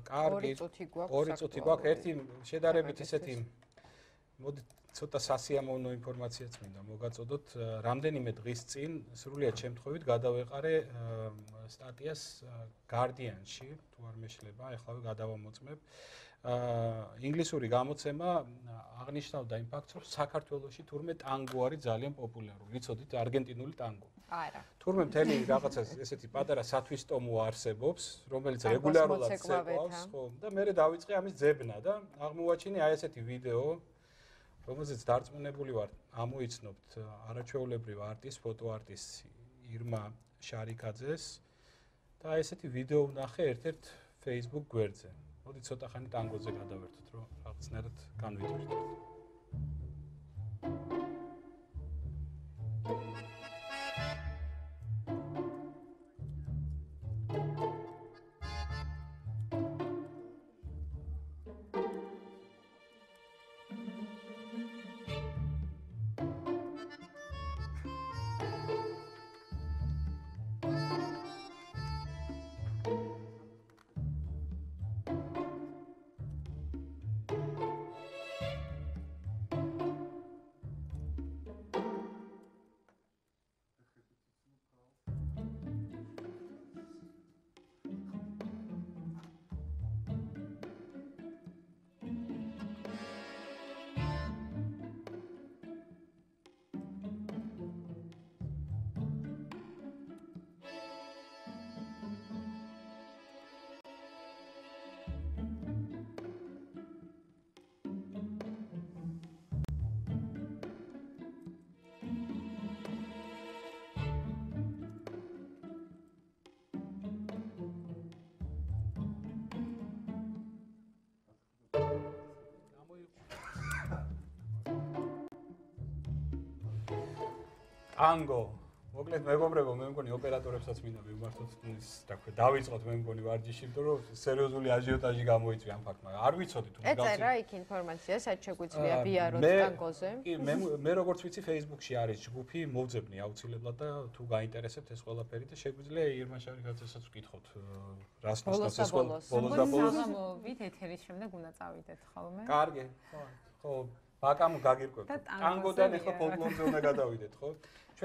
კარგი. 2 წუთი გვაქვს. ერთი შედარებით ისეთი მოდი ცოტა სასიამოვნო ინფორმაციაც მინდა მოგაწოდოთ. რამდენიმე დღის წინ სრულიად შემთხვევით გადავეყარე სტატიას Guardian-ში, თუ არ მეშლება, ეხლა გადავამოწმებ. ინგლისური გამოცემა აღნიშნავდა იმ ფაქტს, რომ საქართველოში თურმე ტანგო არის ძალიან პოპულარული. ვიცოდით, არგენტინული ტანგო. არა. თურმე მთელი რაღაცა ესეთი პატარა სათვისტომო არსებობს, რომელიც რეგულარულად ცეკვავს, ხო, და მე დავიწყე ამის ძებნა და აღმოვაჩინე აი ესეთი ვიდეო, რომელზეც დარწმუნებული ვარ, ამოიცნობთ არაჩვეულებრივ არტის, ფოტოარტის ირმა შარიკაძეს და აი ესეთი ვიდეო ვნახე ერთ-ერთ Facebook გვერდზე. მოდი ცოტა ხანი ტანგოზე გადავერთოთ, რომ რაღაცნაირად განვიტვირთოთ. ტანგო. მოკლედ მეგობრებო, მე მგონი ოპერატორებსაც მინდა მივმართოთ ის, რა ქვია, დავიწყოთ მე მგონი ვარჯიში, იმიტომ რომ სერიოზული აჟიოტაჟი გამოიწვია ამ ფაქტმა. არ ვიცოდი თუ ეწერა იქ ინფორმაცია, სად შეგვიძლია ვიაროთ ტანგოზე. კი, მე როგორც ვიცი, Facebook-ში არის ჯგუფი, მოვძებნი აუცილებლად და თუ გაინტერესებთ ეს ყველაფერი და შეგვიძლია ირმა შარიკაძესაც ვკითხოთ, რას ნიშნავს ეს ბოლოს და ბოლოს. საღამოობით ეთერის შემდეგ უნდა წავიდეთ ხოლმე. კარგი, ხო, ბაკამ გაგირკვევთ. ტანგოდან ახლა ფოლკლორზე უნდა გადავიდეთ, ხო?